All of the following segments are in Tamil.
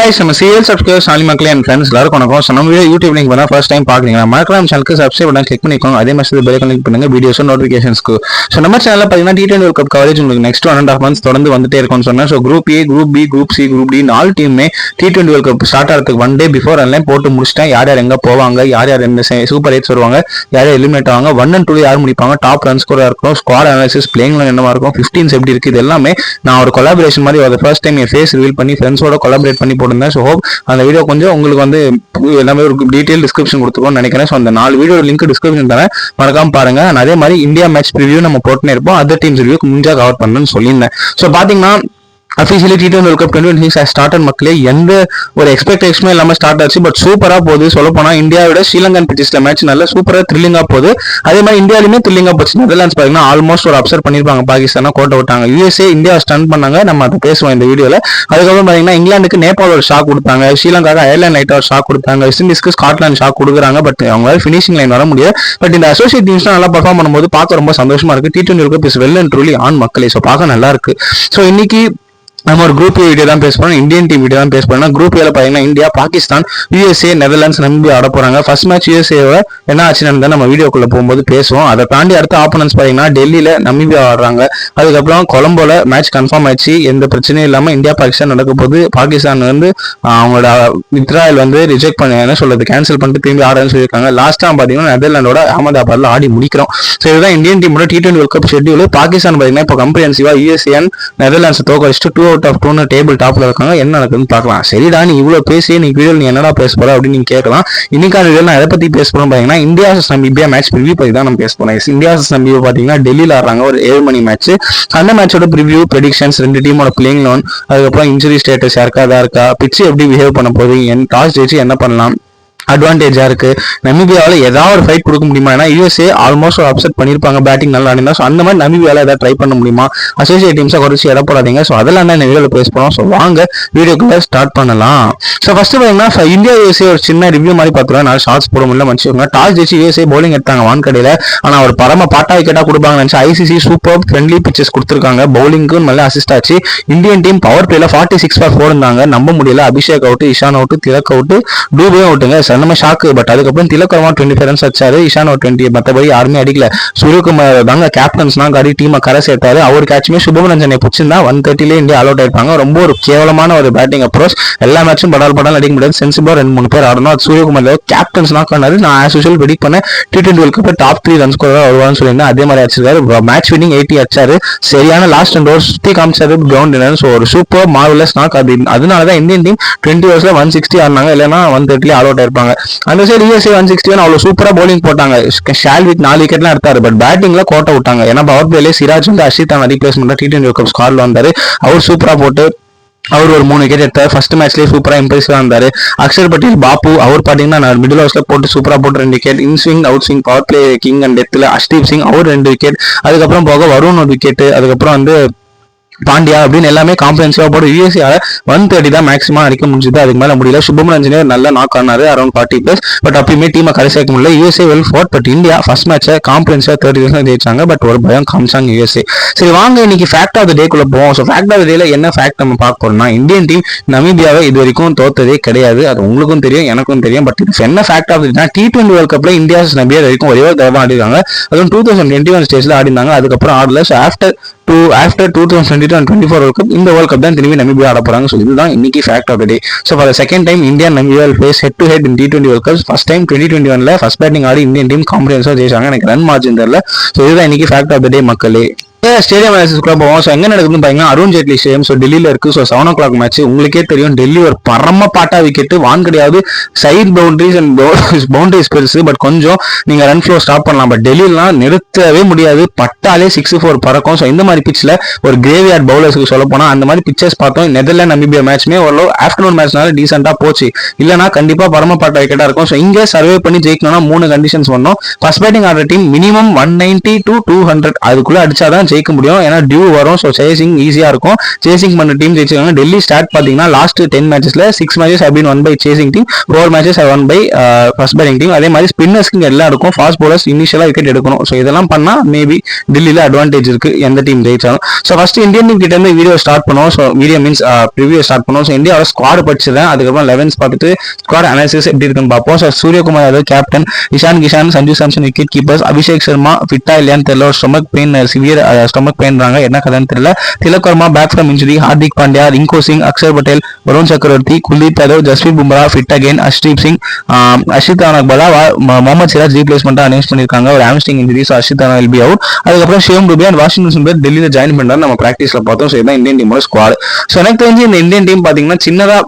guys, நம்ம சீரியல் சப்ஸ்கிரைபர்ஸ் சாலி மக்களே அண்ட் ஃப்ரெண்ட்ஸ் எல்லாரும் வணக்கம். ஸோ நம்ம வீடியோ யூடியூப் லிங்க் பண்ணா ஃபர்ஸ்ட் டைம் பார்க்குறீங்களா மறக்காம சேனலுக்கு சப்ஸ்கிரைப் பண்ணி கிளிக் பண்ணிக்கோங்க. அதே மாதிரி பெல் ஐகான் கிளிக் பண்ணுங்க வீடியோஸ் நோட்டிஃபிகேஷன்ஸ்க்கு. ஸோ நம்ம சேனலில் பார்த்தீங்கன்னா T20 வேர்ல்ட் கப் கவரேஜ் உங்களுக்கு நெக்ஸ்ட் 1.5 months தொடர்ந்து வந்துட்டே இருக்கும்னு சொன்னேன். So group A, group B, group C, group D 4 டீமே T20 வேர்ல்ட் கப் ஸ்டார்ட் ஆகிறதுக்கு 1 day பிஃபோர் எல்லாம் போட்டு முடிச்சிட்டேன். யார் யார் எங்கே போவாங்க, யார் யார் எந்த சூப்பர் 8 வருவாங்க, யார் யார் எலிமினேட் ஆவாங்க, 1 and 2 யார் முடிப்பாங்க, டாப் ரன் ஸ்கோராக இருக்கும், ஸ்குவாட் அனாலிசிஸ், பிளேயிங் என்னவா இருக்கும், 15s எப்படி இருக்குது, எல்லாமே நான் ஒரு கொலாபரேஷன் மாதிரி ஃபர்ஸ்ட் டைம் என் ஃபேஸ் ரிவீல் பண்ணி ஃப்ரெண்ட்ஸோட கொலாபரேட் பண்ணி போட்டிருந்தேன். ஸோ ஹோப் அந்த வீடியோ கொஞ்சம் உங்களுக்கு வந்து எல்லாமே ஒரு டீடைல் டிஸ்கிரிப்ஷன் கொடுத்துருக்கோம்னு நினைக்கிறேன். ஸோ அந்த 4 வீடியோ லிங்க் டிஸ்கிரிப்ஷன் தரேன், மறக்காம பாருங்க. அதே மாதிரி இந்தியா மேட்ச் ரிவ்யூ நம்ம போட்டுனே இருப்போம், அதர் டீம்ஸ் ரிவ்யூ முடிஞ்சா கவர் பண்ணணும்னு சொல்லியிருந்தேன். ஸோ பாத்தீங்கன்னா officially T20 world cup 2026 start மக்களே எந்த ஒரு எக்ஸ்பெக்டேஷனும் இல்லாமல் ஸ்டார்ட் ஆச்சு. பட் சூப்பரா போகுது. சொல்ல போனா இந்தியாவோட ஸ்ரீலங்கன் பிச்சஸ்ல மேட்ச் நல்லா சூப்பரா த்ரில்லிங்கா போகுது. அதே மாதிரி இந்தியாலுமே த்ரில்லிங்கா போச்சு. நெதர்லாண்ட்ஸ் பாத்தீங்கன்னா ஆல்மோஸ்ட் ஒரு அப்செட் பண்ணிருப்பாங்க, பாகிஸ்தானை கோட்டை விட்டாங்க. USA இந்தியா ஸ்டன் பண்ணாங்க, நம்ம அதை பேசுவோம் இந்த வீடியோல. அதுக்கப்புறம் பாத்தீங்கன்னா இங்கிலாந்துக்கு நேபாள் ஒரு ஷாக் கொடுத்தாங்க, ஸ்ரீலங்காக்கு அயர்லாந்து லைட்டா ஒரு ஷாக் கொடுத்தாங்க, வெஸ்ட் இண்டீஸ்க்கு ஸ்காட்லாந்து ஷாக் கொடுக்குறாங்க. பட் அவங்களால ஃபினிஷிங் லைன் வர முடியாது. பட் இந்த அசோசியேட் டீம்ஸ் நல்லா பர்ஃபார்ம் பண்ணும்போது பார்க்க ரொம்ப சந்தோஷமா இருக்கு. T20 world cup is well and truly on மக்களே. ஸோ பார்க்க நல்லா இருக்கு. ஸோ இன்னைக்கு நம்ம ஒரு குரூப் ஏ வீடியோ தான் பேச போறோம், இந்தியன் டீம் வீடியோ தான் பேச போறோம். குரூப் ஏல பாத்தீங்கன்னா India, Pakistan, USA, Netherlands, Namibia ஆட போறாங்க. ஃபர்ஸ்ட் மேட்ச் USA என்ன ஆச்சுன்னு நம்ம வீடியோக்குள்ள போகும்போது பேசுவோம். அதை தாண்டி அடுத்த ஆப்போனன்ஸ் பாத்தீங்கன்னா டெல்லியில நமீபியா ஆடுறாங்க. அதுக்கப்புறம் கொலம்போல மேட்ச் கன்ஃபார்ம் ஆயிடுச்சு, எந்த பிரச்சனையும் இல்லாம இந்தியா பாகிஸ்தான் நடக்க போகுது. பாகிஸ்தான் வந்து அவங்களோட வித்ராயல் வந்து ரிஜெக்ட் பண்ண என்ன சொல்றது கேன்சல் பண்ணிட்டு திரும்பி ஆடுறேன்னு சொல்லியிருக்காங்க. லாஸ்ட் டைம் பாத்தீங்கன்னா நெதர்லாண்டோட அகமதாபாத்ல ஆடி முடிக்கிறோம். ஸோ இதுதான் இந்தியன் டீமோட T20 world cup schedule. Pakistan பாத்தீங்கன்னா இப்போ கம்ப்ரிஹென்சிவா USA அண்ட் நெதர்லாண்ட்ஸ் தோக்கடிச்சுட்டு 2 out of 2 டேபிள் டாப்ல இருக்காங்க. என்ன நடக்குதுன்னு பார்க்கலாம். சரிடா, நீ இவ்வளவு பேசி நீ வீடியோ நீ என்னடா பேச போற அப்படின்னு நீங்க கேட்கலாம். இன்னைக்கான வீடியோ நான் எதை பத்தி பேச போறோம் பாத்தீங்கன்னா India vs Namibia match preview பத்தி தான் நம்ம பேச போறோம். இந்தியா vs நமீபியா பாத்தீங்கன்னா டெல்லியில ஆடுறாங்க, ஒரு 7 மணி மேட்ச். அந்த மேட்சோட ப்ரிவியூ, ப்ரெடிக்ஷன்ஸ், 2 டீமோட பிளேயிங் லோன், அதுக்கப்புறம் இன்ஜுரி ஸ்டேட்டஸ் யாருக்கா இருக்கா, பிட்ச் எப்படி பிஹேவ் பண்ண போகுது, டாஸ் ஜெயிச்சு என்ன பண்ணலாம், அட்வான்டேஜா இருக்கு, நமீபியாவில் ஏதாவது ஒரு ஃபைட் கொடுக்க முடியுமா, ஏன்னா USA ஆல்மோஸ்ட் ஒரு அப்செட் பண்ணிருப்பாங்க பேட்டிங் நல்லா ஆடினா. ஸோ அந்த மாதிரி நமீபியாவில் ஏதாவது ட்ரை பண்ண முடியுமா, அசோசியேட் டீம்ஸை குறைச்சி இட போடாதீங்க. ஸோ அதெல்லாம் தான் இந்த வீடியோவில் பேச போறோம். ஸோ வாங்க வீடியோக்குள்ள ஸ்டார்ட் பண்ணலாம். ஸோ ஃபர்ஸ்ட் பார்த்தீங்கன்னா இந்தியா USA ஒரு சின்ன ரிவ்யூ மாதிரி பார்த்துருவேன். நான் ஷார்ட்ஸ் போட முடியல மன்னிச்சுக்கோங்க. டாஸ் ஜெயிச்சு USA பவுலிங் எடுத்தாங்க வான்கடையில். ஆனால் ஒரு பரம பாட்டா விக்கெட்டா கொடுப்பாங்க நினைச்சு ICC சூப்பர் ஃப்ரெண்ட்லி பிச்சஸ் கொடுத்துருக்காங்க. பவுலிங்க்கு நல்ல அசிஸ்ட் ஆச்சு. இந்தியன் டீம் பவர் பிளேல 46 for 4 இருந்தாங்க, நம்ப முடியல. Abhishek out, Ishan out, Tilak out, Dube அவுட்டுங்க. நம்ம ஷாக்கு. பட் அதுக்கப்புறம் திலக்கர்மா 25 ரன்ஸ் அடிச்சாரு, இஷான் ஒரு 20, மற்றபடி யாருமே அடிக்கல. சூரியகுமார் தாங்க கேப்டன்ஸ்னா காடி டீமை கரை சேர்த்தாரு. அவர் கேட்சுமே சுப்ரமணியனை பிடிச்சிருந்தா 130 இந்தியா அலோட் ஆயிருப்பாங்க. ரொம்ப ஒரு கேவலமான ஒரு பேட்டிங் அப்ரோச். எல்லா மேட்சும் படால் அடிக்க முடியாது, சென்சிபிளா 2-3 பேர் ஆடணும். அது சூரியகுமார் கேப்டன்ஸ் நாக் பண்ணாரு. நான் ஆஸ் யூஷுவல் ப்ரெடிக்ட் பண்ணேன் T20 world cup top 3 run score வருவான்னு சொல்லியிருந்தேன். அதே மாதிரி அடிச்சிருக்காரு. மேட்ச் வினிங் 80 அடிச்சாரு. சரியான லாஸ்ட் 2 ஓவர் சுத்தி காமிச்சாரு கிரவுண்ட். ஸோ ஒரு சூப்பர் மார்வலஸ் நாக். அதனாலதான் இந்தியன் டீம் 20 ஓவர்ஸ்ல 160 ஆடினாங்க, இல்லைன்னா 130 அலோட் ஆயிருப்பாங்க. அந்த சைடு USA 161 அவ்வளவு சூப்பரா பவுலிங் போட்டாங்க. ஷால்விக் 4 விக்கெட்லாம் எடுத்தாரு. பட் பேட்டிங்ல கோட்டை விட்டாங்க. ஏன்னா பவர் பிளேல சிராஜ் வந்து Harshit replacement T20 world cup ஸ்குவாட்ல வந்தாரு. அவர் சூப்பரா போட்டு அவர் ஒரு 3 விக்கெட் எடுத்தார். ஃபர்ஸ்ட் மேட்ச்லேயே சூப்பரா இம்ப்ரெசிவா இருந்தாரு. அக்ஷர் பட்டேல், பாப்பு அவர் பாத்தீங்கன்னா மிடில் ஓவர்ஸ்ல போட்டு சூப்பரா போட்டு 2 wicket. In swing, out swing, power play king and டெத்ல அஷ்தீப் சிங் அவர் 2 விக்கெட். அதுக்கப்புறம் போக வருண் ஒரு விக்கெட். அதுக்கப்புறம் வந்து பாண்டியா அப்படின்னு எல்லாமே காம்பரன்சிவா போட்டு USA 130 தான் மேக்ஸிமம் அடிக்க முடிஞ்சது. அதுக்கு மேல முடியல. சுப்ரமணியன் நல்லா நாக் ஆனாரு அரௌண்ட் 40+. பட் அப்பயுமே டீமை கரை சேர்க்க முடியல. USA well fought. But India first மேட்சை காம்பரன்சிவா 30 ஜெயிச்சாங்க. பட் ஒரு பயம் காமிச்சாங்க USA. சரி வாங்க இன்னைக்கு ஃபேக்ட் ஆஃப் த டேக்குள்ள போவோம். ஸோ ஃபேக்ட் ஆஃப் த டேல என்ன ஃபேக்ட் நம்ம பார்க்க போறோம்னா, இந்தியன் டீம் நமீபியாவை இது வரைக்கும் தோத்ததே கிடையாது. அது உங்களுக்கும் தெரியும், எனக்கும் தெரியும். பட் இது என்ன fact of the T20 world கப்ல இந்தியா நமீபியா வரைக்கும் ஒரே ஒரு தடவை ஆடிருக்காங்க. அதுவும் 2021 ஸ்டேஜ்ல ஆடினாங்க. அதுக்கப்புறம் ஆடல. So after 2022 and 24 world cup இந்த வேர்ல்ட் கப் தான் திரும்பி நமீபியா ஆட போறாங்க. ஸோ இதுதான் இன்னைக்கு fact of the day. So for the second time India Namibia face head to head in T20 world cup. First time 2021 first batting ஆடி இந்தியன் டீம் காம்பரன்ஸா ஜெயிச்சாங்க. எனக்கு ரன் மார்ஜின் தெரியல. ஸோ இதுதான் இன்னைக்கு ஃபேக்ட் ஆஃப் த டே மக்களே. ஸ்டேடியம் மேட்சஸ்க்குள்ள போவோம். ஸோ எங்க நடக்குதுன்னு பாத்தீங்கன்னா அருண் ஜேட்லி ஸ்டேடியம். ஸோ டெல்லியில இருக்கு. So 7 o'clock match. உங்களுக்கே தெரியும் டெல்லி ஒரு பரம பாட்டா விக்கெட். வான் கிடையாது, சைட் பவுண்டரிஸ் அண்ட் பவுண்டரிஸ் பெருசு. பட் கொஞ்சம் நீங்க ரன் ஃப்ளோ ஸ்டாப் பண்ணலாம். பட் டெல்லிலாம் நிறுத்தவே முடியாது. பட்டாலே 6-4 பறக்கும். ஸோ இந்த மாதிரி பிட்ச்ல ஒரு கிரேவியார்ட் பவுலர்ஸ்க்கு சொல்ல போனா அந்த மாதிரி பிச்சர்ஸ் பார்த்தோம். நெதர்லாந்து நமீபியா மேட்ச்மே ஓரளவு ஆஃப்டர்நூன் மேட்ச்னால டீசெண்டா போச்சு. இல்லைன்னா கண்டிப்பா பரம பாட்டா விக்கெட்டா இருக்கும். ஸோ இங்க சர்வே பண்ணி ஜெயிக்கணும்னா 3 கண்டிஷன்ஸ் பண்ணோம். ஃபர்ஸ்ட் பேட்டிங் ஆடுற டீம் மினிமம் 190 to 200 அதுக்குள்ள அடிச்சாதான் ஜெயிக்க முடியும். ஏன்னா டியூ வரும். ஸோ சேசிங் ஈஸியா இருக்கும். சேசிங் பண்ண டீம் ஜெயிச்சிருக்காங்க. டெல்லி ஸ்டார்ட் பாத்தீங்கன்னா last 10 மேட்சஸ்ல 6 matches have been won by chasing team, 4 matches have won by first batting team. அதே மாதிரி ஸ்பின்னர்ஸ்க்கு எல்லாம் இருக்கும். ஃபாஸ்ட் பவுலர்ஸ் இனிஷியலா விக்கெட் எடுக்கணும். ஸோ இதெல்லாம் பண்ணா மேபி டெல்லியில அட்வான்டேஜ் இருக்கு எந்த டீம் ஜெயிச்சாலும். ஸோ ஃபர்ஸ்ட் இந்தியன் டீம் கிட்ட இருந்து வீடியோ ஸ்டார்ட் பண்ணுவோம். So video means preview start பண்ணுவோம். ஸோ இந்தியாவோட ஸ்குவாட் படிச்சிருக்கேன். அதுக்கப்புறம் 11 பார்த்துட்டு ஸ்குவாட் அனாலிசிஸ் எப்படி இருக்குன்னு பார்ப்போம். So Suryakumar Yadav captain, Ishan Kishan, Sanju Samson wicket keepers, Abhishek Sharma ஃபிட்டா இல்லையான்னு தெரியல, ஸ்டொமக் பெயின் சிவியர் ஸ்டொமக் பெயின்றாங்க, என்ன கதைன்னு தெரியல, Tilak Varma back from injury, Hardik Pandya, Rinku Singh, Axar Patel, Varun Chakravarthy, Kuldeep Yadav, Jasprit Bumrah fit again, Arshdeep Singh, Ashith Rana பலா, முகமது சிராஜ் ரீப்ளேஸ்மெண்டா அனௌன்ஸ் பண்ணிருக்காங்க. ஒரு hamstring injury, so Ashith Rana will be out. அதுக்கப்புறம் ஷிவம் டுபே அண்ட் வாஷிங்டன் சுந்தர் டெல்லியில ஜாயின் பண்றாரு. நம்ம பிராக்டிஸ்ல பார்த்தோம். ஸோ இதான் இந்தியன் டீமோட ஸ்குவாட். ஸோ எனக்கு தெரிஞ்சு இந்த இந்தியன் டீம் பாத்தீங்கன்னா சின்னதா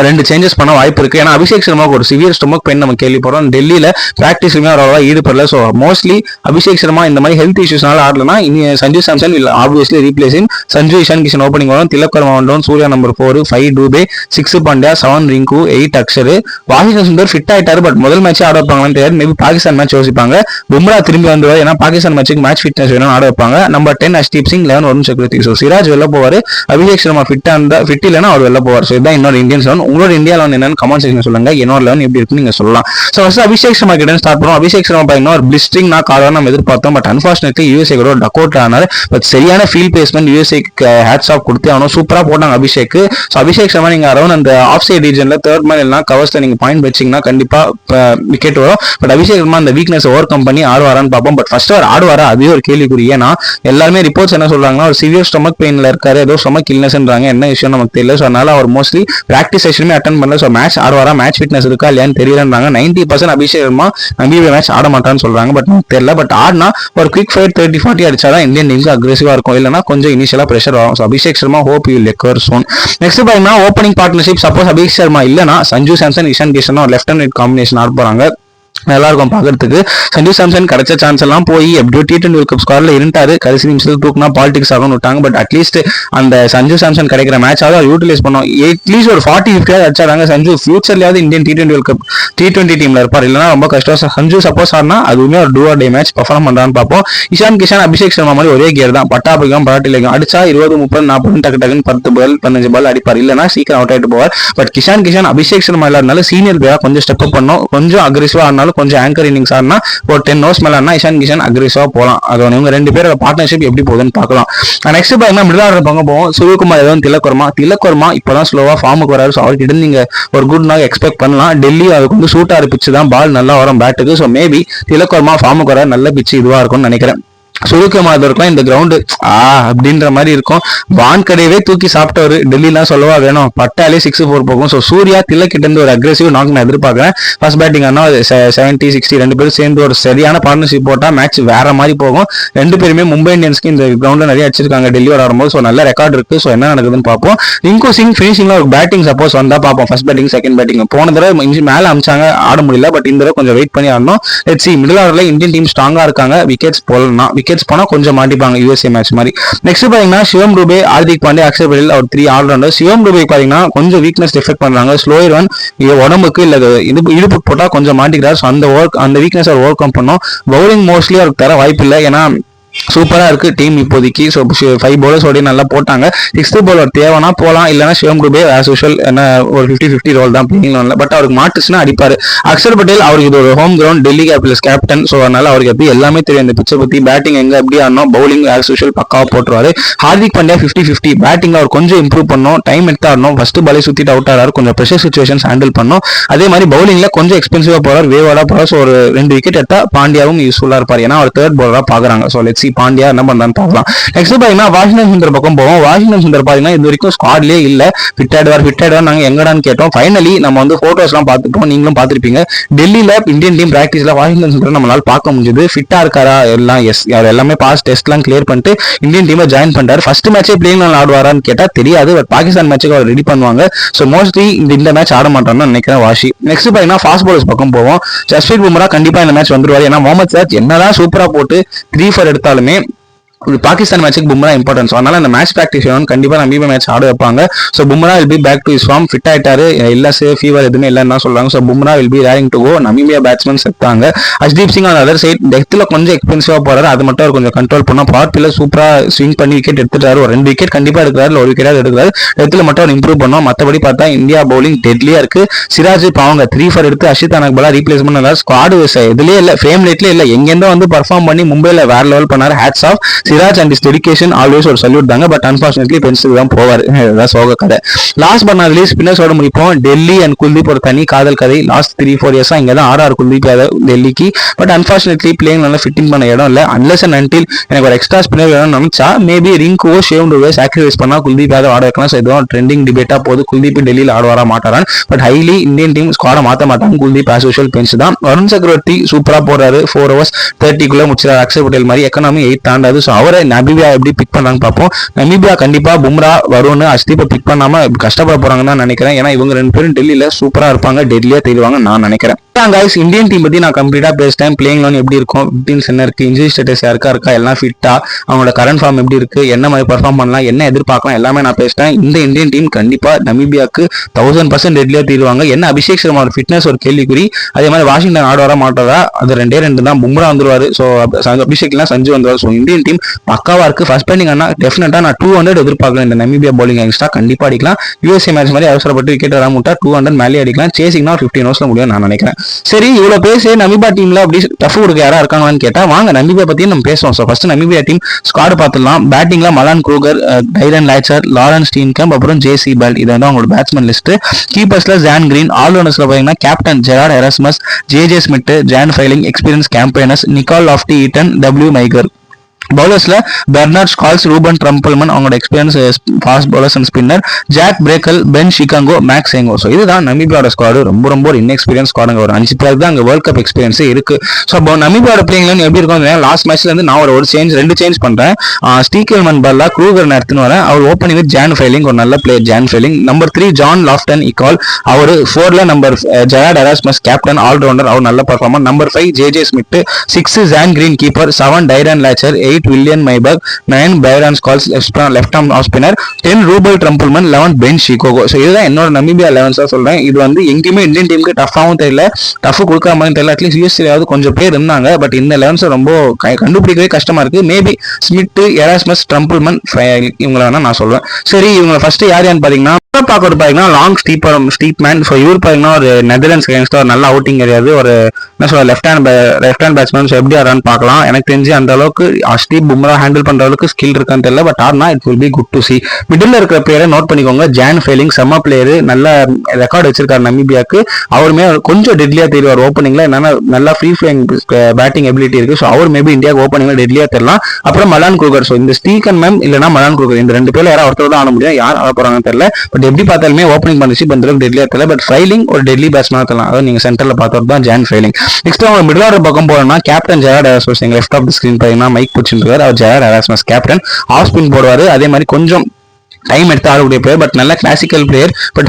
2 சேஞ்சஸ் பண்ண வாய்ப்பு இருக்கு. ஏன்னா அபிஷேக் சர்மாவுக்கு ஒரு சிவியர் ஸ்டொமக் பெயின் நம்ம கேள்விப்படுறோம். டெல்லியில பிராக்டிஸ்லுமே அவ்வளவா ஈடுபடல. ஸோ மோஸ்ட்லி அபிஷேக் சர்மா இந்த மாதிரி ஹெல்த் இஷ்யூஸ்னால ஆடலனா இனி Sanju Samson will obviously replace in. Sanju Ishan Kishan opening வரும். Tilak Varma one, Surya number 4, 5 Dube, 6 Pandya, 7 Rinku, 8 Axar. Washington Sundar fit ஆயிட்டாரு. பட் முதல் மேட்ச் ஆட வைப்பாங்கன்னு தெரியாது. மேபி பாகிஸ்தான் மேட்ச் யோசிப்பாங்க. பும்ரா திரும்பி வந்துவார். ஏன்னா பாகிஸ்தான் மேட்சுக்கு மேட்ச் ஃபிட்னஸ் வேணும், ஆட வைப்பாங்க. நம்பர் 10 அஷ்தீப் சிங், 11 வருண் சக்கரவர்த்தி. ஸோ சிராஜ் வெளில போவார். அபிஷேக் சர்மா ஃபிட் இல்லைன்னா அவர் வெளில போவார். ஸோ இதான் இன்னொரு இந்தியன் 11. உங்களோட இந்தியாவில் என்னன்னு கமெண்ட் செக்ஷன் சொல்லுங்க. என்னோட 11 எப்படி இருக்குன்னு நீங்க சொல்லலாம். சோ ஃபர்ஸ்ட் அபிஷேக் சர்மா கிட்ட ஸ்டார்ட் பண்ணுவோம். அபிஷேக் சர்மா பாத்தீங்கன்னா ஒரு பிளிஸ்டரிங் நாக் ஆடுவார் நம்ம எதிர்பார்த்தோம். பட் அன்பார்ச்சுனேட்லி யூஎஸ்ஏ கூட டக்கவுட் ஆனார். பட் சரியான ஃபீல்ட் பிளேஸ்மெண்ட் யூஎஸ்ஏக்கு ஹேட்ஸ் ஆஃப் கொடுத்து அவனும் சூப்பரா போட்டாங்க அபிஷேக். ஸோ அபிஷேக் சர்மா நீங்க அரௌண்ட் அந்த ஆஃப் சைட் ரீஜன்ல தேர்ட் மேன் இல்லைனா கவர்ஸ்ல நீங்க பாயிண்ட் வச்சீங்கன்னா கண்டிப்பா விக்கெட் வரும். பட் அபிஷேக் சர்மா அந்த வீக்னஸ் ஓவர் கம் பண்ணி ஆடுவாரான்னு பார்ப்போம். பட் ஃபர்ஸ்ட் அவர் ஆடுவாரா அதுவே ஒரு கேள்விக்குறி. ஏன்னா எல்லாருமே ரிப்போர்ட்ஸ் என்ன சொல்றாங்கன்னா ஒரு சிவியர் ஸ்டொமக் பெயின்ல இருக்காரு, ஏதோ ஸ்டொமக் இல்னஸ்ன்றாங்க. என்ன விஷயம் நமக்கு தெரியல. ஸோ அதனால அவர் மோஸ்ட்லி பிராக்டிஸ் செஷனுமே அட்டன் பண்ணல. ஸோ மேட்ச் ஆடுவாரா, மேட்ச் ஃபிட்னஸ் இருக்கா இல்லையான்னு தெரியலன்றாங்க. 90% அபிஷேக் சர்மா நம்பிவே மேட்ச் ஆட மாட்டான்னு சொல்றாங்க. பட் தெரியல. பட் ஆடினா ஒரு குவிக் ஃபயர் 30-40 அடிச்சாதான் இந்தியன் டீமுக்கு அக்ரெசிவா இருக்கும். இல்லைன்னா கொஞ்சம் இனிஷியலா பிரஷர் வரும். So Abhishek Sharma hope you recover soon. Next பாத்தீங்கன்னா opening partnership. Suppose Abhishek Sharma இல்லைன்னா சஞ்சு சாம்சன், இஷான் கிஷன் ஒரு லெஃப்ட் அண்ட் ரைட் காம்பினேஷன் ஆட போறாங்க. நல்லா இருக்கும் பாக்குறதுக்கு. சஞ்சு சாம்சன் கிடைச்ச சான்ஸ் எல்லாம் போய் எப்படியோ T20 வேர்ல்ட் கப் ஸ்குவாட்ல இருந்தாரு. கடைசி நிமிஷத்துல தூக்குனா பாலிடிக்ஸ் ஆகணும்னு விட்டாங்க. பட் அட்லீஸ்ட் அந்த சஞ்சு சாம்சன் கிடைக்கிற மேட்ச் ஆகுது யூட்டிலைஸ் பண்ணோம். அட்லீஸ்ட் ஒரு 40-50 அடிச்சாங்க. சஞ்சு ஃபியூச்சர்லயாவது Indian T20 world cup T20 டீம்ல இருப்பார். இல்லைன்னா ரொம்ப கஷ்டம். சஞ்சு சப்போஸ் ஆனா அதுவுமே ஒரு do or die match perform பண்றான்னு பார்ப்போம். இஷான் கிஷான் அபிஷேக் சர்மா மாதிரி ஒரே கேர் தான். பட்டாபிகம் பராட்டிலையும் அடிச்சா 20, 30, 40 டக்கு டக்குன்னு 10 பால் 15 பால் அடிப்பார். இல்லைன்னா சீக்கிரம் அவுட் ஆயிட்டு போவார். பட் கிஷான் அபிஷேக் சர்மா இல்லாதனால சீனியர் பிளேயரா கொஞ்சம் ஸ்டெப் அப் பண்ணோம். கொஞ்சம் அக்ரெசிவா ஆனாலும் கொஞ்சம் ஆங்கர் இன்னிங்ஸ் ஆனா ஒரு 10 ஓவர்ஸ் மேல ஆனா இஷான் கிஷன் அக்ரெசிவா போலாம். அது இவங்க 2 பேரோட பார்ட்னர்ஷிப் எப்படி போகுதுன்னு பார்க்கலாம். நெக்ஸ்ட் பாத்தீங்கன்னா மிடில் ஆர்டர் பக்கம் போவோம். சூரியகுமார் யாதவ், திலக் வர்மா இப்பதான் ஸ்லோவா ஃபார்முக்கு வராரு. ஸோ அவர்கிட்ட நீங்க ஒரு குட் நாக் எக்ஸ்பெக்ட் பண்ணலாம். டெல்லி அதுக்கு வந்து சூட்டா பிச்சு தான், பால் நல்லா வரும் பேட்டுக்கு. ஸோ மேபி திலக் வர்மா ஃபார்முக்கு வர நல்ல பிச்சு இதுவா இருக்கும்னு நினைக்கிறேன். சூரியகுமார் இருக்கலாம் இந்த கிரவுண்டு அப்படின்ற மாதிரி இருக்கும். வான்கடையவே தூக்கி சாப்பிட்டவரு. டெல்லிலாம் சொல்லவா வேணும், பட்டாலே 6-4 போகும். ஸோ சூர்யா திலக் கிட்ட இருந்து ஒரு அக்ரெசிவ் நாக் நான் எதிர்பார்க்கிறேன். ஃபர்ஸ்ட் பேட்டிங் ஆனா 70-60 2 பேரும் சேர்ந்து ஒரு சரியான பார்ட்னர்ஷிப் போட்டா மேட்ச் வேற மாதிரி போகும். 2 பேருமே மும்பை இந்தியன்ஸ்க்கு இந்த கிரவுண்ட்ல நிறைய அடிச்சிருக்காங்க டெல்லியோட ஆடும்போது. ஸோ நல்ல ரெக்கார்ட் இருக்கு. ஸோ என்ன நடக்குதுன்னு பார்ப்போம். ரிங்கு சிங் ஃபினிஷிங்ல ஒரு பேட்டிங் சப்போஸ் வந்தா பார்ப்போம். ஃபர்ஸ்ட் பேட்டிங் செகண்ட் பேட்டிங் போன தடவை மேல அமிச்சாங்க, ஆட முடியல. பட் இந்த தடவை கொஞ்சம் வெயிட் பண்ணி ஆடணும். லெட்ஸ் see மிடில் ஆர்டர்ல இந்தியன் டீம் ஸ்ட்ராங்கா இருக்காங்க. விக்கெட்ஸ் போனா கொஞ்சம் மாட்டிப்பாங்க யூஎஸ்ஏ மேட்ச் மாதிரி. நெக்ஸ்ட் பாத்தீங்கன்னா சிவம் டுபே, ஹார்திக் பாண்டியா, அக்ஷர் பட்டேல் ஒரு 3 ஆல்ரவுண்டர். சிவம் டுபே பாத்தீங்கன்னா கொஞ்சம் வீக்னஸ் டிஃபெக்ட் பண்றாங்க. ஸ்லோயர் ஒன் உடம்புக்கு இல்ல இடுப்பு போட்டா கொஞ்சம் மாட்டிக்கிறார். அந்த வீக்னஸ் அவர் ஓவர் கம் பண்ணும். பவுலிங் மோஸ்ட்லி அவருக்கு தர வாய்ப்பு இல்லை. ஏன்னா சூப்பரா இருக்கு டீம் இப்போதைக்கு. ஸோ 5 bowlers ஓடி நல்லா போட்டாங்க. 6th bowler தேவைனா போலாம். இல்லைன்னா சிவம் டுபே ஆஸ் யூஷுவல் என்ன ஒரு 50-50 ரோல் தான் பிளேயிங் லெவல்ல. பட் அவருக்கு மாட்டுச்சுன்னா அடிப்பாரு. அக்ஷர் பட்டேல் அவருக்கு இது ஒரு home ground, Delhi Capitals captain. So அதனால அவருக்கு எப்படி எல்லாமே தெரியும் இந்த பிச்சை பத்தி. பேட்டிங் எங்க எப்படி ஆடணும், பவுலிங் ஆஸ் யூஷுவல் பக்காவா போட்டுருவாரு. ஹார்திக் பாண்டியா 50-50 பேட்டிங்ல அவர் கொஞ்சம் இம்ப்ரூவ் பண்ணணும், டைம் எடுத்து ஆடணும். ஃபர்ஸ்ட் பாலே சுத்திட்டு அவுட் ஆறாரு, கொஞ்சம் ப்ரெஷர் சிச்சுவேஷன்ஸ் ஹேண்டில் பண்ணும். அதே மாதிரி பவுலிங்ல கொஞ்சம் எக்ஸ்பென்சிவா போறாரு, வேவாடா போறாரு. ஸோ ஒரு 2 விக்கெட் எடுத்தா பாண்டியாவும் யூஸ்ஃபுல்லா இருப்பார். ஏன்னா அவர் 3rd bowler பாக்குறாங்க. ஸோ லெட்ஸ் see பாண்டியா என்ன பண்றான்னு பார்க்கலாம். நெக்ஸ்ட் பாத்தீங்கன்னா வாஷிங்டன் சுந்தர் பக்கம் போவோம். வாஷிங்டன் சுந்தர் பாத்தீங்கன்னா இது வரைக்கும் ஸ்குவாட்லயே இல்ல. ஃபிட் ஆயிடுவார் நாங்க எங்கடான்னு கேட்டோம். ஃபைனலி நம்ம வந்து போட்டோஸ் எல்லாம் பார்த்துட்டோம், நீங்களும் பார்த்திருப்பீங்க. டெல்லியில இந்தியன் டீம் பிராக்டிஸ்ல வாஷிங்டன் சுந்தர் நம்மளால பார்க்க முடிஞ்சது. ஃபிட்டா இருக்காரா எல்லாம்? எஸ், அவர் எல்லாமே பாஸ் டெஸ்ட் எல்லாம் கிளியர் பண்ணிட்டு இந்தியன் டீமை ஜாயின் பண்ணிட்டாரு. ஃபர்ஸ்ட் மேட்சே பிளேயிங் ஆடுவாரான்னு கேட்டா தெரியாது. பட் பாகிஸ்தான் மேட்சுக்கு அவர் ரெடி பண்ணுவாங்க. ஸோ மோஸ்ட்லி இந்த மேட்ச் ஆட மாட்டான்னு நினைக்கிறேன் வாஷி. நெக்ஸ்ட் பாத்தீங்கன்னா ஃபாஸ்ட் பவுலர்ஸ் பக்கம் போவோம். ஜஸ்பிரீத் பும்ரா கண்டிப்பா இந்த மேட்ச் வந்துருவாரு. ஏன்னா முகமது சிராஜ் என்னதான் சூப்பரா போட்டு 3-4 எடுத்தாலுமே பாகிஸ்தான் மேட்சுக்கு பும்ரா இம்பார்ட்டன்ஸ், அதனால அந்த மேட்ச் பிராக்டிஸ் கண்டிப்பா நமீபியா மேட்ச் ஆட வைப்பாங்க. So Bumrah will be back to his form, fit ஆயிட்டாரு, இல்ல ஃபீவர் எதுவுமே இல்லைன்னு தான் சொல்றாங்க. So Bumrah will be raring to go. Namibia batsman செத்தாங்க. Harshdeep Singh on other side டெத்தில் கொஞ்சம் எக்ஸ்பென்சிவா போறாரு, அது மட்டும் அவர் கொஞ்சம் கண்ட்ரோல் பண்ணா பவர் பிளேயர் சூப்பரா ஸ்விங் பண்ணி விக்கெட் எடுத்துட்டாரு. ஒரு 2 விக்கெட் கண்டிப்பா எடுக்கிறாரு, ஒரு விக்கெட் எடுக்கிறாரு. டெத்தில் மட்டும் அவர் இம்ப்ரூவ் பண்ணோம். மற்றபடி பார்த்தா இந்தியா பவுலிங் டெட்லியா இருக்கு. சிராஜ் பாவங்க 3 எடுத்து அஷித் அனக்பலா ரீப்ளேஸ்மெண்ட் ஸ்குவாடு இதுலயே இல்ல, ஃபேம் லைட்லயே இல்ல, எங்கேருந்தோ வந்து பர்ஃபார்ம் பண்ணி மும்பைல வேற லெவல் பண்ணாரு. Hats off Siraj and his dedication always ஒரு சல்யூட் தாங்க. பட் அன்பார்ச்சுனேட்லி பென்சில் தான் போவார், சோக கதை. லாஸ்ட் பட் நாட் லீஸ்ட் ஸ்பின்னர்ஸோட முடிப்போம். டெல்லி அண்ட் குல்தீப் ஒரு தனி காதல் கதை. லாஸ்ட் 3-4 இயர்ஸா இங்க தான் ஆர்ஆர் குல்தீப் யாதவ் டெல்லிக்கு. பட் அன்பார்ச்சுனேட்லி பிளேயிங் நல்லா ஃபிட்டிங் பண்ண இடம் இல்ல. அன்லெஸ் அண்ட் அன்டில் எனக்கு ஒரு எக்ஸ்ட்ரா ஸ்பின்னர் வேணும்னு நினைச்சா மேபி ரிங்குவோ ஷேவ்டுவோ சாக்ரிஃபைஸ் பண்ணா குல்தீப் யாதவ் ஆட வைக்கலாம். ஸோ இதுவும் ட்ரெண்டிங் டிபேட்டா போகுது, குல்தீப் டெல்லியில் ஆடுவாரா மாட்டாரான். பட் ஹைலி இந்தியன் டீம் ஸ்குவாட மாற்ற மாட்டாங்க. குல்தீப் ஆஸ் யூஷுவல் பெஞ்ச் தான். வருண் சக்கரவர்த்தி சூப்பரா போறாரு, 4 overs 30 முடிச்சாரு. அக்ஷர் பட்டேல் மாதிரி எக்கனாமி 8 தாண்டாது. ஸோ அவரை நமீபியா எப்படி பிக் பண்ணாங்க பார்ப்போம். நமீபியா கண்டிப்பா பும்ரா வருண் ஹர்ஷ்தீப்பை பிக் பண்ணாம கஷ்டப்பட போறாங்கன்னு தான் நினைக்கிறேன். ஏன்னா இவங்க 2 பேரும் டெல்லியில சூப்பரா இருப்பாங்க, டெல்லியா தெரிவாங்க நான் நினைக்கிறேன். guys, இந்தியன் டீம் பத்தி நான் கம்ப்ளீட்டா பேசிட்டேன். பிளேயிங் லோன் எப்படி இருக்கும், ஃபிட்னஸ் என்ன இருக்கு, இன்ஜுரி ஸ்டேட்டஸ் இருக்கா, எல்லாம் ஃபிட்டா, அவங்களோட கரண்ட் ஃபார்ம் எப்படி இருக்கு, என்ன மாதிரி பெர்ஃபார்ம் பண்ணலாம், என்ன எதிர்பார்க்கலாம், எல்லாமே நான் பேசிட்டேன். இந்த இந்தியன் டீம் கண்டிப்பா நமீபியாக்கு 1000% டெட்லியா தீருவாங்க. என்ன அபிஷேக் சர்மா ஃபிட்னஸ் ஒரு கேள்விக்குறி. அதே மாதிரி வாஷிங்டன் ஆடுவாரா மாட்டாரா, அது 2 தான். பும்ரா வந்துருவாரு, ஸோ அபிஷேக்லாம் சஞ்சு வந்துருவாரு. ஸோ இந்தியன் டீம் பக்காவா இருக்கு. ஃபர்ஸ்ட் பேட்டிங் ஆனா டெஃபினட்டா நான் 200 எதிர்பார்க்கலாம். இந்த நமீபியா பவுலிங் எக்ஸ்ட்ரா கண்டிப்பா அடிக்கலாம். யூஎஸ்ஏ மேட்ச் மாதிரி அவசரப்பட்டு விக்கெட் வராம விட்டா 200 மேலே அடிக்கலாம். சேசிங்னா 15 overs முடியும் நான் நினைக்கிறேன். சரி, இவ்வளவு பேசி நமீபியா டீம்ல அப்படி டஃப் கொடுக்க யாரா இருக்காங்களான்னு கேட்டா வாங்க நமீபியா பத்தியும் நம்ம பேசுவோம். So first Namibia team squad பார்த்துடலாம். பேட்டிங்ல Malan Kruger, Tyron Leicher, Lourens Steenkamp, அப்புறம் ஜேசி பெல், இது வந்து அவங்களோட பேட்ஸ்மேன் லிஸ்ட். கீப்பர்ஸ்ல ஜான் கிரீன், ஆல்ரவுண்டர்ஸ்ல பாத்தீங்கன்னா captain Gerhard Erasmus, J Smit, Jan Frylinck, experience campaigners, Nicol Loftie Eaton, W Myburgh. பவுலர்ஸ்ல பெர்னார்ட் ஸ்கால்ஸ், ரூபன் ட்ரம்பிள்மன், அவங்களோட experience fast bowlers and spinner, Jack Brassell, Ben Shikongo, Max Heingo. So இதுதான் நமீபியாவோட ஸ்குவாடு. ரொம்ப ஒரு இன்எக்ஸ்பீரியன்ஸ் ஸ்குவாடுங்க. ஒரு 5 பேர் தான் அங்கே வேர்ல்ட் கப் எக்ஸ்பீரியன்ஸே இருக்கு. ஸோ நமீபியாவோட பிளேயிங் எப்படி இருக்கும், லாஸ்ட் மேட்ச்ல இருந்து நான் ஒரு 2 சேஞ்ச் பண்றேன். ஸ்டீக்கல்மன் பல்லா க்ரூகர் எடுத்துன்னு வரேன். அவர் ஓப்பனிங் வித் ஜான் ஃபைலிங், ஒரு நல்ல player Jan Frylinck. Number 3 Jan Loftie Nicol, அவர் 4ல number Gerhard Erasmus captain allrounder, அவர் நல்ல performer. Number 5 J Smit, 6 Zane Green keeper, 7 Tyron Leicher, 8 Willem Myburgh, 9 Byron Scholtz left arm off spinner, 10 Ruben Trumpelmann, 11 Ben Shikongo. So இதுதான் என்னோட நமீபியா 11 சொல்றேன். இது வந்து எங்கேயுமே இந்தியன் டீமுக்கு டஃபாகவும் தெரியல, டஃப் கொடுக்குற மாதிரி தெரியல. அட்லீஸ்ட் யூஎஸ்ஏயாவது கொஞ்சம் பேர் இருந்தாங்க. பட் இந்த 11 ரொம்ப கண்டுபிடிக்கவே கஷ்டமா இருக்கு. மேபி ஸ்மித், எராஸ்மஸ், ட்ரம்பிள்மன் இவங்களை வேணா நான் சொல்லுவேன். சரி, இவங்க ஃபர்ஸ்ட் யாருன்னு பாத்தீங்கன்னா பார்க்கறது பாத்தீங்கன்னா லாங் ஸ்டீப் மேன். ஸோ இவர் பாத்தீங்கன்னா ஒரு நெதர்லாண்ட்ஸ் அகைன்ஸ்ட் ஒரு நல்ல அவுட்டிங் கிடையாது. ஒரு என்ன சொல்ற லெஃப்ட் ஹேண்ட் பேட்ஸ்மேன். ஸோ எப்படி ஆறான்னு பார்க்கலாம். எனக்கு தெரிஞ்சு அந்த அளவுக்கு ஹர்ஷ்தீப் பும்ரா ஹேண்டில் பண்ற அளவுக்கு ஸ்கில் இருக்கான்னு தெரியல. பட் ஆனா it will be good to C. Middle இருக்கிற பிளேயரை நோட் பண்ணிக்கோங்க. ஜான் ஃபைலிங் செம்ம பிளேயர், நல்ல ரெக்கார்டு வச்சிருக்காரு நமீபியாக்கு. அவருமே கொஞ்சம் டெட்லியா தெரிவார் ஓப்பனிங்ல. என்னன்னா நல்லா ஃப்ரீ ஃபிளைங் பேட்டிங் எபிலிட்டி இருக்கு. ஸோ அவர் மேபி இந்தியாவுக்கு ஓப்பனிங்ல டெட்லியா தெரியலாம். அப்புறம் மலான் க்ரூகர். ஸோ இந்த ஸ்டீக்கன் மேம் இல்லைன்னா மலான் க்ரூகர், இந்த 2 பேர்ல யாரும் ஒருத்தர் தான் ஆட முடியும். யார் ஆட போறாங்கன்னு தெரியல. பட் எப்படி பார்த்தாலுமே ஓப்பனிங் பண்ணிச்சு பண்றது டெட்லியா தெரியல. பட் ஃபைலிங் ஒரு டெட்லி பேட்ஸ்மேன் தெரியலாம். அதாவது நீங்க சென்டர்ல பார்த்தது தான் ஜான் ஃபைலிங். நெக்ஸ்ட் அவங்க மிடில் ஆர்டர் பக்கம் போறோம்னா கேப்டன் ஜெரார்ட் எராஸ்மஸ். எங்க லெஃப்ட் ஆஃப் தி ஸ்கிரீன் பாத்தீங்கன்னா மைக் பிடிச்சிருக்காரு. அவர் Gerhard Erasmus captain. Off spin போடுவாரு. அதே மாதிரி கொஞ்சம் டைம் எடுத்து ஆடக்கூடிய பிளேயர். பட் நல்ல கிளாசிக்கல் பிளேயர். பட்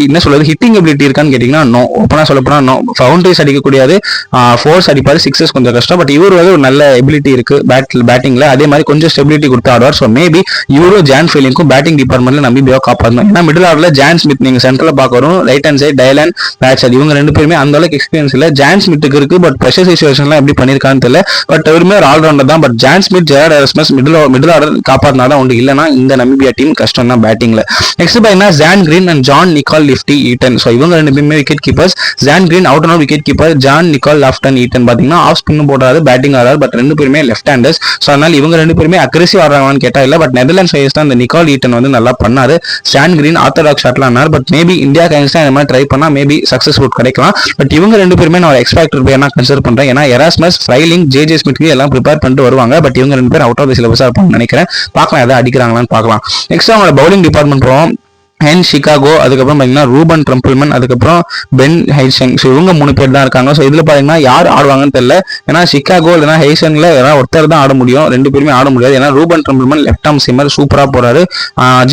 என்ன சொல்றது ஹிட்டிங் எபிலிட்டி இருக்கான்னு கேட்டீங்கன்னா நோ. ஓப்பனா சொல்ல போனா நோ. பவுண்டரிஸ் அடிக்கக்கூடியது, ஃபோர்ஸ் அடிப்பாரு, 6s கொஞ்சம் கஷ்டம். பட் இவர் வந்து ஒரு நல்ல எபிலிட்டி இருக்கு பேட்டிங்ல. அதே மாதிரி கொஞ்சம் ஸ்டெபிலிட்டி கொடுத்து ஆடுவார். ஸோ மேபி இவரும் ஜான் ஃபீலிங்கும் பேட்டிங் டிபார்ட்மெண்ட்ல நம்பிக்கையாக காப்பாற்றணும். ஏன்னா மிடில் ஆர்டர்ல ஜான் ஸ்மித் நீங்க சென்டர்ல பார்க்கணும். ரைட் ஹேண்ட் சைட் டைலன் லாச்சர், இவங்க 2 பேருமே அந்த அளவுக்கு எக்ஸ்பீரியன்ஸ் இல்ல. ஜான் ஸ்மித்துக்கு இருக்கு. பட் ப்ரெஷர் சிச்சுவேஷன்லாம் எப்படி பண்ணிருக்கான்னு தெரியல. பட் அவருமே ஒரு ஆல்ரவுண்டர் தான். But Jan Smit, Gerhard Erasmus middle order காப்பாற்றினாதான் உண்டு. இல்லைன்னா இந்த நமீபியா டீம் கஷ்டம் தான் பேட்டிங்ல. நெக்ஸ்ட் பாத்தீங்கன்னா Zane Green and Jan Nicol Loftie Eaton. So இவங்க 2 பேருமே wicket keepers. Zane Green out and out wicket keeper. Jan Nicol Loftie Eaton பாத்தீங்கன்னா ஆஃப் ஸ்பின் போடுறாரு, பேட்டிங் ஆடுறாரு. பட் 2 பேருமே லெஃப்ட் ஹேண்டர்ஸ். ஸோ அதனால இவங்க 2 பேருமே அக்ரெசிவ் ஆடுறாங்கன்னு கேட்டா இல்ல. பட் நெதர்லாண்ட்ஸ் ஃபேஸ் தான் இந்த நிக்கால் ஈட்டன் வந்து நல்லா பண்ணாரு. ஜான் கிரீன் ஆர்த்தடாக்ஸ் ஷாட்லாம் ஆனார். பட் மேபி இந்தியா அகைன்ஸ்டா இந்த மாதிரி ட்ரை பண்ணா மேபி சக்சஸ் கிடைக்கலாம். பட் இவங்க 2 பேருமே நான் ஒரு எக்ஸ்பெக்டட் பிளேயர் கன்சிடர் பண்றேன். ஏன்னா எராஸ்மஸ், ஃபைலிங், ஜே ஸ்மித்க்கு எல்லாம் ப்ரிப்பேர் பண்ணிட்டு வருவாங்க. பட் இவங்க 2 பேரும் அவுட் ஆஃப் தி சிலபஸா இருப்பாங்கன்னு நினைக்கிறேன். பார்க்கலாம் எதாவது அடிக்கிறாங்களான்னு பார்க்கலாம். நெக்ஸ்ட் அவங்களோட பவுலிங் டிபார்ட்மெண்ட் போவோம். ஹென் சிகாகோ, அதுக்கப்புறம் பார்த்தீங்கன்னா ரூபன் ட்ரம்பிள்மன், அதுக்கப்புறம் பென் ஹைசன். ஸோ இவங்க 3 பேர் தான் இருக்காங்க. ஸோ இதில் பார்த்தீங்கன்னா யார் ஆடுவாங்கன்னு தெரியல. ஏன்னா சிகாகோ இல்லைனா ஹைசனில் யாராவது ஒருத்தர் தான் ஆட முடியும், 2 பேருமே ஆட முடியாது. ஏன்னா Ruban Trumpelmann left arm seamer சூப்பராக போறாரு.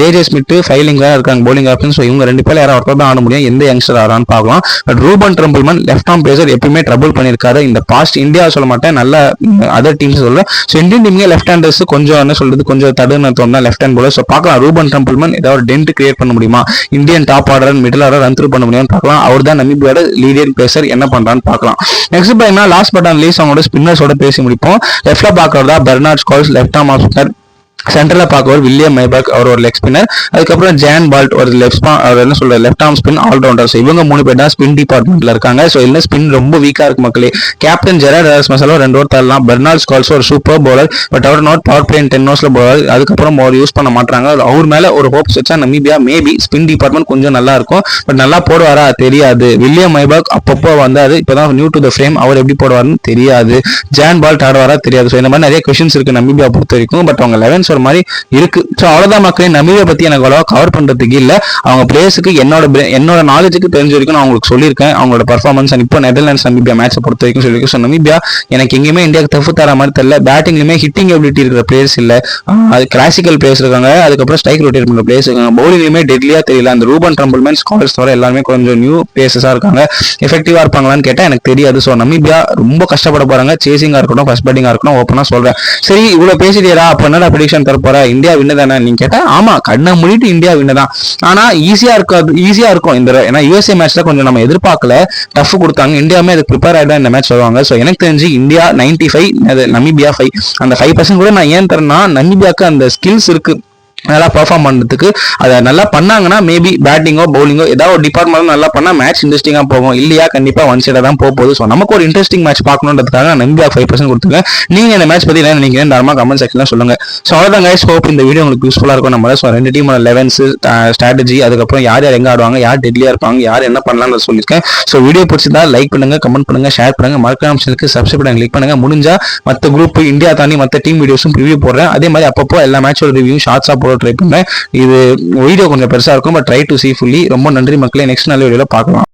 ஜே ஸ்மித் ஃபைலிங்காக இருக்காங்க பவுலிங் ஆப்ஷன். ஸோ இவங்க 2 பேர் யாராவது ஒருத்தர் தான் ஆட முடியும். எந்த யங்ஸ்டர் ஆடான்னு பார்க்கலாம். But Ruben Trumpelmann left arm pacer எப்பயுமே ட்ரபிள் பண்ணியிருக்காரு. இந்த பாஸ்ட் இந்தியா சொல்ல மாட்டேன், நல்ல அதர் டீம்ஸ் சொல்றேன். ஸோ இந்தியன் டீமுக்கு லெஃப்ட் ஹேண்டர்ஸ் கொஞ்சம் என்ன சொல்றது, கொஞ்சம் தடுன்னு தோணுனா லெஃப்ட் ஹேண்ட் போல. ஸோ பார்க்கலாம் ரூபன் ட்ரம்பிள்மன் ஏதாவது டென்ட் கிரியேட் பண்ண முடியுமா, Indian top order middle order run through பண்ண முடியும்னு பார்க்கலாம். அவர் தான் நமீபியாவோட லீடிங் பேசர், என்ன பண்றான்னு பார்க்கலாம். நெக்ஸ்ட் பார்த்தீங்கன்னா லாஸ்ட் பட் ஆன் லீஸ்ட் அவங்களோட ஸ்பின்னர்ஸோட பேசி முடிப்போம். லெஃப்ட்ல பார்க்கறதா Bernard Scholtz, left arm off spinner. சென்டரில் பார்க்கவர் வில்லியம் மைபர்க், அவர் ஒரு லெக் ஸ்பின்னர். அதுக்கப்புறம் ஜான் பால்ட் ஒரு அவர் என்ன சொல்ற left arm spin allrounder. So இவங்க 3 பேர் தான் ஸ்பின் டிபார்ட்மெண்ட்ல இருக்காங்க. ஸோ இல்லை ஸ்பின் ரொம்ப வீக்கா இருக்கு மக்களே. கேப்டன் ஜெரார்ட் ராஸ்மஸால 2 ஓவர் தரலாம். பெர்னார்ட் ஸ்கால்ஸ் ஒரு சூப்பர் பவுலர், பட் அவர் நாட் பவர் பிளே 10 ஓவர்ஸ்ல பவுலர். அதுக்கப்புறம் அவர் யூஸ் பண்ண மாட்டாங்க. அவர் மேல ஒரு ஹோப்ஸ் வச்சா நமீபியா மேபி ஸ்பின் டிபார்ட்மெண்ட் கொஞ்சம் நல்லா இருக்கும், பட் நல்லா போடுவாரா தெரியாது. வில்லியம் மைபர்க் அப்பப்போ வந்தாரு, இப்பதான் நியூ டு த ஃப்ரேம், அவர் எப்படி போடுவாருன்னு தெரியாது. ஜான் பால்ட் ஆடுவாரா தெரியாது. ஸோ இந்த மாதிரி நிறைய கொஸ்டின்ஸ் இருக்கு நமீபியா பொறுத்த வரைக்கும். பட் அவங்க 11 ஒரு மாதிரி இருக்கு. ஸோ அவ்வளவுதான் மக்களே, நமீபியா பத்தி எனக்கு அவ்வளவா கவர் பண்றதுக்கு இல்ல. அவங்க பிளேயர்ஸுக்கு என்னோட நாலேஜுக்கு தெரிஞ்ச வரைக்கும் நான் உங்களுக்கு சொல்லியிருக்கேன். அவங்களோட பர்ஃபார்மன்ஸ் இப்போ நெதர்லாண்ட்ஸ் நமீபியா மேட்சை பொறுத்த வரைக்கும் சொல்லியிருக்கேன். ஸோ நமீபியா எனக்கு எங்கேயுமே இந்தியாவுக்கு தப்பு தர மாதிரி தெரியல. பேட்டிங்லுமே ஹிட்டிங் எபிலிட்டி இருக்கிற பிளேயர்ஸ் இல்ல, அது கிளாசிக்கல் பிளேயர்ஸ் இருக்காங்க. அதுக்கப்புறம் ஸ்ட்ரைக் ரொட்டேட் பண்ற பிளேயர்ஸ் இருக்காங்க. பவுலிங்லுமே டெட்லியா தெரியல. அந்த ரூபன் ட்ரம்பிள்மன் ஸ்காலர்ஸ் தவிர எல்லாருமே கொஞ்சம் நியூ பிளேயர்ஸா இருக்காங்க. எஃபெக்டிவா இருப்பாங்களான்னு கேட்டா எனக்கு தெரியாது. ஸோ நமீபியா ரொம்ப கஷ்டப்பட போறாங்க. சேசிங்கா இருக்கட்டும், ஃபர்ஸ்ட் பேட்டிங்கா இருக்கட்டும், ஓப்பனா சொல்றேன். சரி இவ்வளவு பேசிட்டேரா, அப்ப என்னடா ப்ரெடிக்ஷன் தர போற, இந்தியா வின்னு தானே நீங்க கேட்டா, ஆமா கண்ணை மூடிட்டு இந்தியா வின்னு தான். ஆனா ஈஸியா இருக்கும் இந்த, ஏன்னா யூஎஸ்ஏ மேட்ச்ல கொஞ்சம் நம்ம எதிர்பார்க்கல, டஃப் கொடுத்தாங்க. இந்தியாவுமே அதுக்கு ப்ரிப்பேர் ஆயிட்டா இந்த மேட்ச் வருவாங்க. ஸோ எனக்கு தெரிஞ்சு இந்தியா 95, நமீபியா 5. அந்த 5% கூட நான் ஏன் தரேன்னா, நமீபியாவுக்கு அந்த ஸ்கில்ஸ் இருக்கு நல்லா பெர்ஃபார்ம் பண்றதுக்கு. அதை நல்லா பண்ணாங்கன்னா மேபி பேட்டிங்கோ பவுலிங்கோ ஏதாவது ஒரு டிபார்ட்மெண்ட் நல்லா பண்ணா மேட்ச் இன்ட்ரெஸ்டிங்கா போகும். இல்லையா கண்டிப்பா ஒன் சைடா தான் போகுது. ஸோ நமக்கு ஒரு இன்ட்ரெஸ்டிங் மேட்ச் பார்க்கணுன்றதுக்காக நமீபியா 5% கொடுத்துருங்க. நீங்க இந்த மேட்ச் பத்தி என்ன நினைக்கிறீங்க தாராளமா கமெண்ட் செக்ஷன்ல சொல்லுங்க. ஸோ அவ்வளவுதான் கைஸ், ஹோப் இந்த வீடியோ உங்களுக்கு யூஸ்ஃபுல்லா இருக்கும். நம்ம ஸோ 2 டீமோட 11s ஸ்ட்ராட்டஜி, அதுக்கப்புறம் யார் எங்க ஆடுவாங்க, யார் டெட்லியா இருப்பாங்க, யார் என்ன பண்ணலாம்னு சொல்லியிருக்கேன். ஸோ வீடியோ பிடிச்சிருந்தா லைக் பண்ணுங்க, கமெண்ட் பண்ணுங்க, ஷேர் பண்ணுங்க, மறக்காம சேனலுக்கு சப்ஸ்கிரைப் பண்ணி கிளிக் பண்ணுங்க. முடிஞ்சா மற்ற குரூப் இந்தியா தாண்டி மற்ற டீம் வீடியோஸும் ரிவ்யூ போடுறேன். அதே மாதிரி அப்பப்போ எல்லா மேட்சோட ரிவ்யூ ஷார்ட்ஸா போட ட்ரை பண்றேன். இது வீடியோ கொஞ்சம் பெருசா இருக்கும், but try to see fully. ரொம்ப நன்றி மக்களே, நெக்ஸ்ட் நல்ல வீடியோல பார்க்கலாம்.